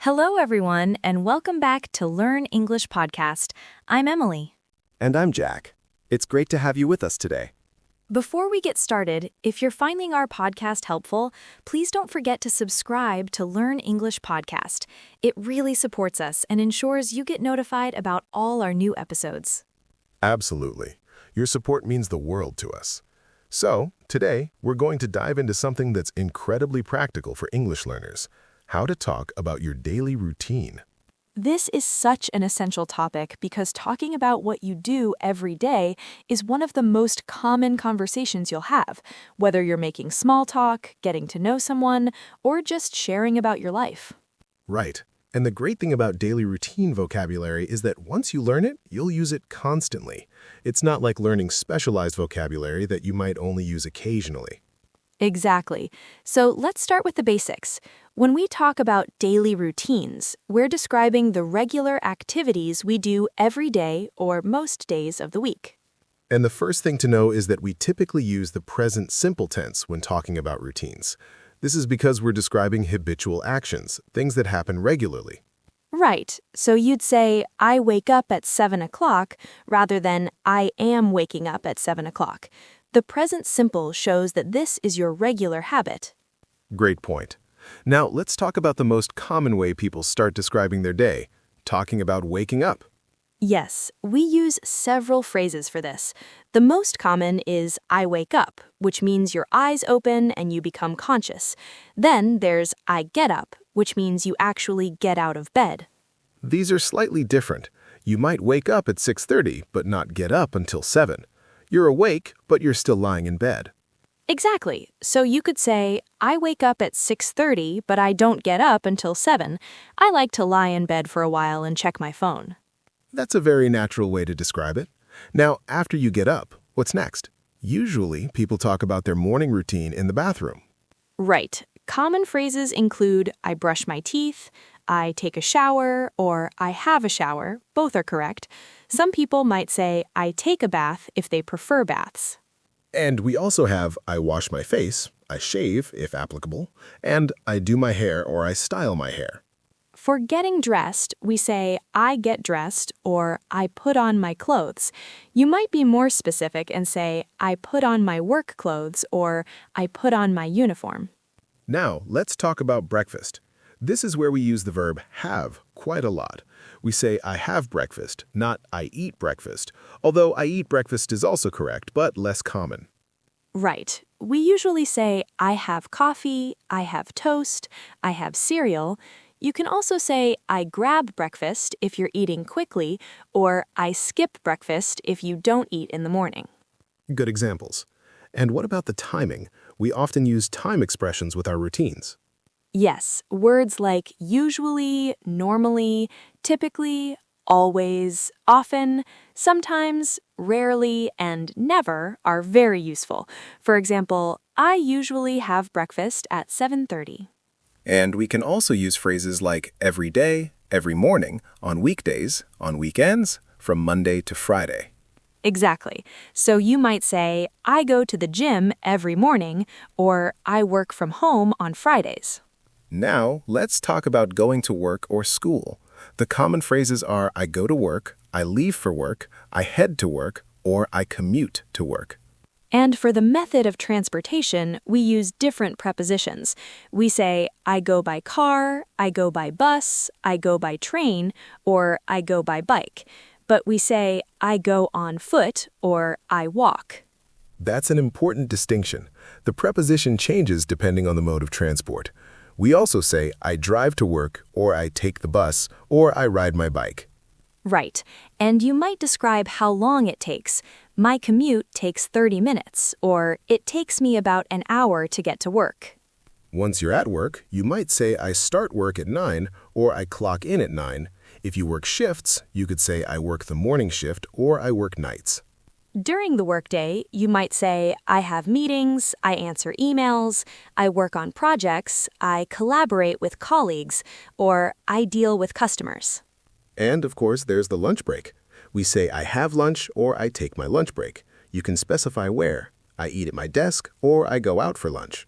Hello, everyone, and welcome back to Learn English Podcast. I'm Emily. And I'm Jack. It's great to have you with us today. Before we get started, if you're finding our podcast helpful, please don't forget to subscribe to Learn English Podcast. It really supports us and ensures you get notified about all our new episodes. Absolutely. Your support means the world to us. So, today, we're going to dive into something that's incredibly practical for English learners: how to talk about your daily routine. This is such an essential topic because talking about what you do every day is one of the most common conversations you'll have, whether you're making small talk, getting to know someone, or just sharing about your life. Right. And the great thing about daily routine vocabulary is that once you learn it, you'll use it constantly. It's not like learning specialized vocabulary that you might only use occasionally. Exactly. So let's start with the basics. When we talk about daily routines, we're describing the regular activities we do every day or most days of the week. And the first thing to know is that we typically use the present simple tense when talking about routines. This is because we're describing habitual actions, things that happen regularly. Right. So you'd say, I wake up at 7 o'clock rather than I am waking up at 7 o'clock. The present simple shows that this is your regular habit. Great point. Now, let's talk about the most common way people start describing their day, talking about waking up. Yes, we use several phrases for this. The most common is I wake up, which means your eyes open and you become conscious. Then there's I get up, which means you actually get out of bed. These are slightly different. You might wake up at 6:30, but not get up until 7. You're awake, but you're still lying in bed. Exactly. So you could say, I wake up at 6:30, but I don't get up until 7. I like to lie in bed for a while and check my phone. That's a very natural way to describe it. Now, after you get up, what's next? Usually, people talk about their morning routine in the bathroom. Right. Common phrases include I brush my teeth, I take a shower, or I have a shower. Both are correct. Some people might say I take a bath if they prefer baths. And we also have I wash my face, I shave, if applicable, and I do my hair or I style my hair. For getting dressed, we say I get dressed or I put on my clothes. You might be more specific and say I put on my work clothes or I put on my uniform. Now, let's talk about breakfast. This is where we use the verb have quite a lot. We say I have breakfast, not I eat breakfast, although I eat breakfast is also correct, but less common. Right. We usually say I have coffee, I have toast, I have cereal. You can also say I grab breakfast if you're eating quickly, or I skip breakfast if you don't eat in the morning. Good examples. And what about the timing? We often use time expressions with our routines. Yes, words like usually, normally, typically, always, often, sometimes, rarely, and never are very useful. For example, I usually have breakfast at 7:30. And we can also use phrases like every day, every morning, on weekdays, on weekends, from Monday to Friday. Exactly. So you might say, I go to the gym every morning, or I work from home on Fridays. Now, let's talk about going to work or school. The common phrases are I go to work, I leave for work, I head to work, or I commute to work. And for the method of transportation, we use different prepositions. We say, I go by car, I go by bus, I go by train, or I go by bike. But we say, I go on foot, or I walk. That's an important distinction. The preposition changes depending on the mode of transport. We also say, I drive to work, or I take the bus, or I ride my bike. Right. And you might describe how long it takes. My commute takes 30 minutes, or it takes me about an hour to get to work. Once you're at work, you might say, I start work at 9, or I clock in at 9. If you work shifts, you could say, I work the morning shift, or I work nights. During the workday, you might say, I have meetings, I answer emails, I work on projects, I collaborate with colleagues, or I deal with customers. And, of course, there's the lunch break. We say, I have lunch, or I take my lunch break. You can specify where. I eat at my desk, or I go out for lunch.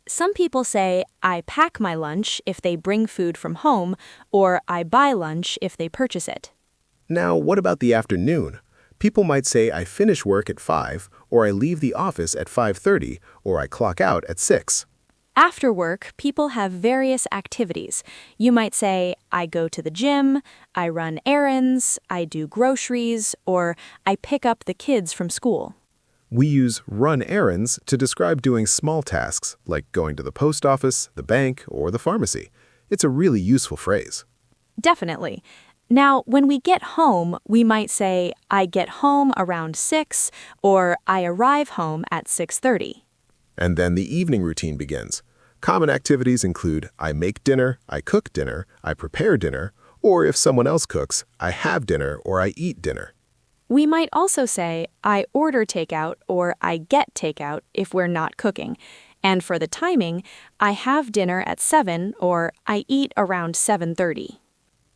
Some people say, I pack my lunch if they bring food from home, or I buy lunch if they purchase it. Now, what about the afternoon? People might say I finish work at 5, or I leave the office at 5:30, or I clock out at 6. After work, people have various activities. You might say, I go to the gym, I run errands, I do groceries, or I pick up the kids from school. We use run errands to describe doing small tasks like going to the post office, the bank, or the pharmacy. It's a really useful phrase. Definitely. Now, when we get home, we might say, I get home around 6, or I arrive home at 6:30. And then the evening routine begins. Common activities include I make dinner, I cook dinner, I prepare dinner, or if someone else cooks, I have dinner or I eat dinner. We might also say, I order takeout or I get takeout if we're not cooking. And for the timing, I have dinner at 7 or I eat around 7:30.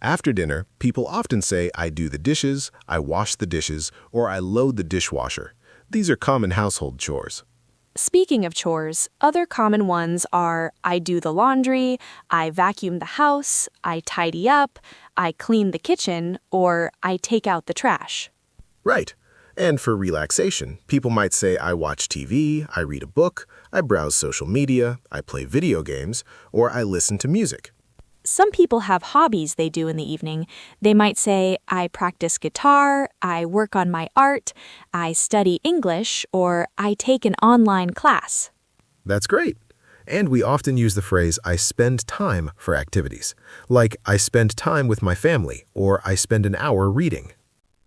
After dinner, people often say I do the dishes, I wash the dishes, or I load the dishwasher. These are common household chores. Speaking of chores, other common ones are I do the laundry, I vacuum the house, I tidy up, I clean the kitchen, or I take out the trash. Right. And for relaxation, people might say I watch TV, I read a book, I browse social media, I play video games, or I listen to music. Some people have hobbies they do in the evening. They might say, I practice guitar, I work on my art, I study English, or I take an online class. That's great. And we often use the phrase I spend time for activities, like I spend time with my family, or I spend an hour reading.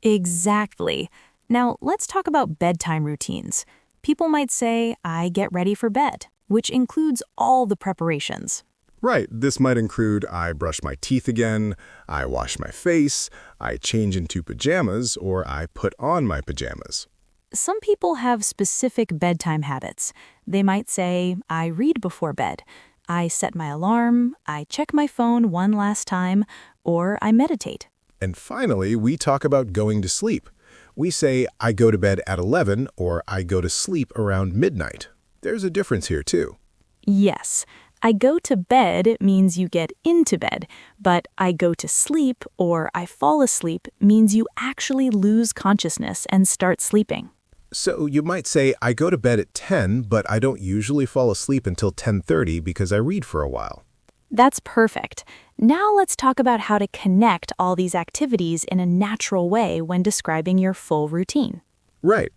Exactly. Now, let's talk about bedtime routines. People might say, I get ready for bed, which includes all the preparations. Right, this might include I brush my teeth again, I wash my face, I change into pajamas, or I put on my pajamas. Some people have specific bedtime habits. They might say, I read before bed, I set my alarm, I check my phone one last time, or I meditate. And finally, we talk about going to sleep. We say I go to bed at 11 or I go to sleep around midnight. There's a difference here too. Yes. I go to bed means you get into bed, but I go to sleep or I fall asleep means you actually lose consciousness and start sleeping. So you might say I go to bed at 10, but I don't usually fall asleep until 10:30 because I read for a while. That's perfect. Now let's talk about how to connect all these activities in a natural way when describing your full routine. Right.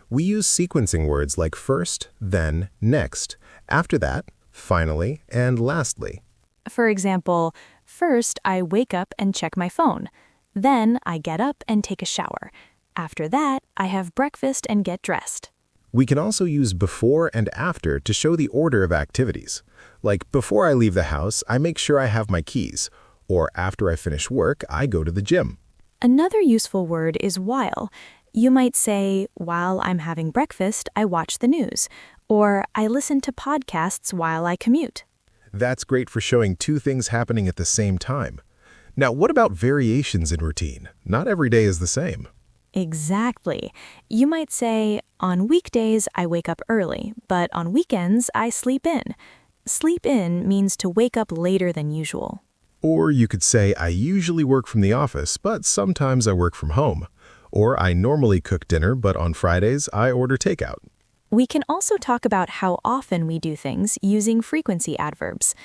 We use sequencing words like first, then, next, after that, finally, and lastly. For example, first I wake up and check my phone. Then I get up and take a shower. After that, I have breakfast and get dressed. We can also use before and after to show the order of activities. Like before I leave the house, I make sure I have my keys. Or after I finish work, I go to the gym. Another useful word is while. You might say, while I'm having breakfast, I watch the news. Or I listen to podcasts while I commute. That's great for showing two things happening at the same time. Now, what about variations in routine? Not every day is the same. Exactly. You might say, on weekdays I wake up early, but on weekends I sleep in. Sleep in means to wake up later than usual. Or you could say, I usually work from the office, but sometimes I work from home. Or I normally cook dinner, but on Fridays I order takeout. We can also talk about how often we do things using frequency adverbs.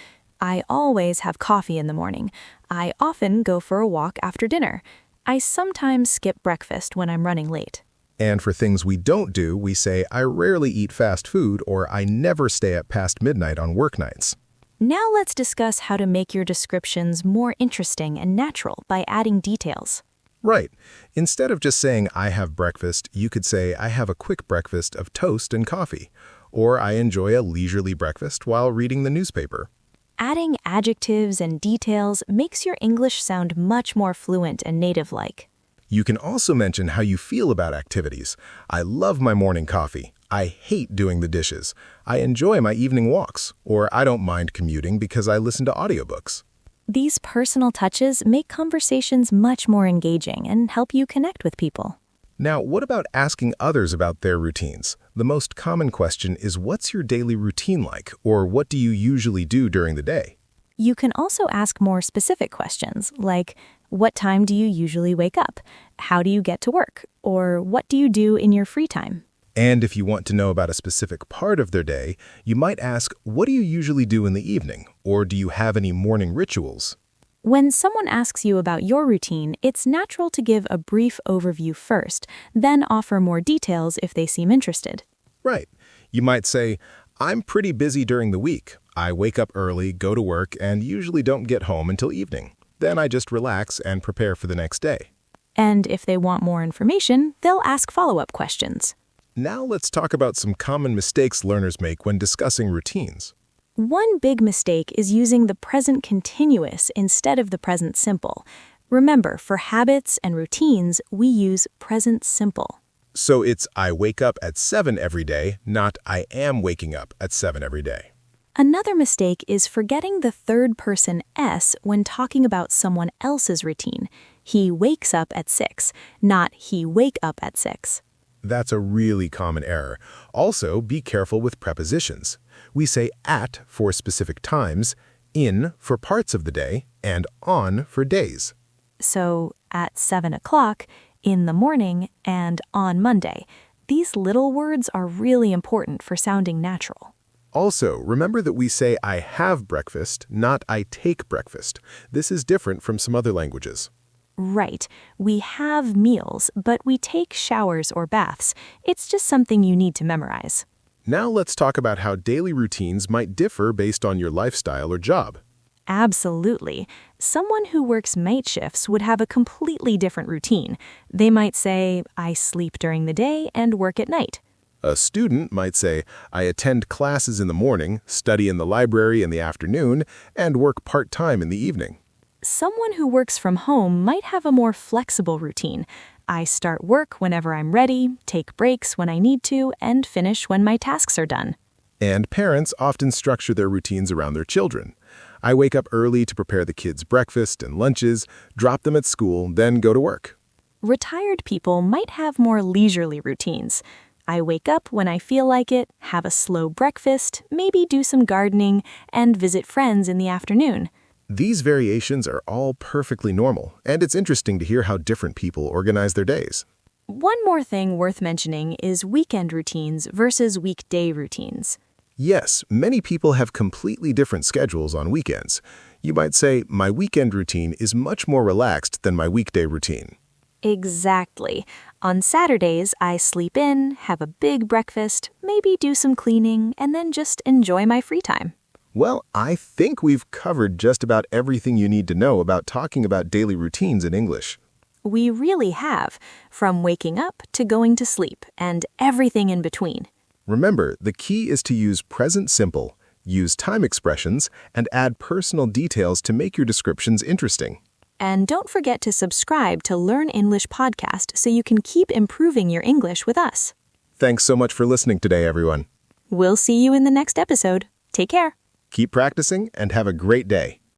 I always have coffee in the morning. I often go for a walk after dinner. I sometimes skip breakfast when I'm running late. And for things we don't do, we say, I rarely eat fast food or I never stay up past midnight on work nights. Now let's discuss how to make your descriptions more interesting and natural by adding details. Right. Instead of just saying, I have breakfast, you could say, I have a quick breakfast of toast and coffee. Or I enjoy a leisurely breakfast while reading the newspaper. Adding adjectives and details makes your English sound much more fluent and native-like. You can also mention how you feel about activities. I love my morning coffee. I hate doing the dishes. I enjoy my evening walks. Or I don't mind commuting because I listen to audiobooks. These personal touches make conversations much more engaging and help you connect with people. Now, what about asking others about their routines? The most common question is, what's your daily routine like, or what do you usually do during the day? You can also ask more specific questions, like, what time do you usually wake up? How do you get to work? Or what do you do in your free time? And if you want to know about a specific part of their day, you might ask, what do you usually do in the evening? Or do you have any morning rituals? When someone asks you about your routine, it's natural to give a brief overview first, then offer more details if they seem interested. Right. You might say, I'm pretty busy during the week. I wake up early, go to work, and usually don't get home until evening. Then I just relax and prepare for the next day. And if they want more information, they'll ask follow-up questions. Now let's talk about some common mistakes learners make when discussing routines. One big mistake is using the present continuous instead of the present simple. Remember, for habits and routines, we use present simple. So it's I wake up at 7 every day, not I am waking up at 7 every day. Another mistake is forgetting the third person S when talking about someone else's routine. He wakes up at 6, not he wake up at 6. That's a really common error. Also, be careful with prepositions. We say at for specific times, in for parts of the day, and on for days. So, at 7 o'clock, in the morning, and on Monday. These little words are really important for sounding natural. Also, remember that we say I have breakfast, not I take breakfast. This is different from some other languages. Right. We have meals, but we take showers or baths. It's just something you need to memorize. Now let's talk about how daily routines might differ based on your lifestyle or job. Absolutely. Someone who works night shifts would have a completely different routine. They might say, I sleep during the day and work at night. A student might say, I attend classes in the morning, study in the library in the afternoon, and work part-time in the evening. Someone who works from home might have a more flexible routine. I start work whenever I'm ready, take breaks when I need to, and finish when my tasks are done. And parents often structure their routines around their children. I wake up early to prepare the kids' breakfast and lunches, drop them at school, then go to work. Retired people might have more leisurely routines. I wake up when I feel like it, have a slow breakfast, maybe do some gardening, and visit friends in the afternoon. These variations are all perfectly normal, and it's interesting to hear how different people organize their days. One more thing worth mentioning is weekend routines versus weekday routines. Yes, many people have completely different schedules on weekends. You might say, my weekend routine is much more relaxed than my weekday routine. Exactly. On Saturdays, I sleep in, have a big breakfast, maybe do some cleaning, and then just enjoy my free time. Well, I think we've covered just about everything you need to know about talking about daily routines in English. We really have, from waking up to going to sleep, and everything in between. Remember, the key is to use present simple, use time expressions, and add personal details to make your descriptions interesting. And don't forget to subscribe to Learn English podcast so you can keep improving your English with us. Thanks so much for listening today, everyone. We'll see you in the next episode. Take care. Keep practicing and have a great day.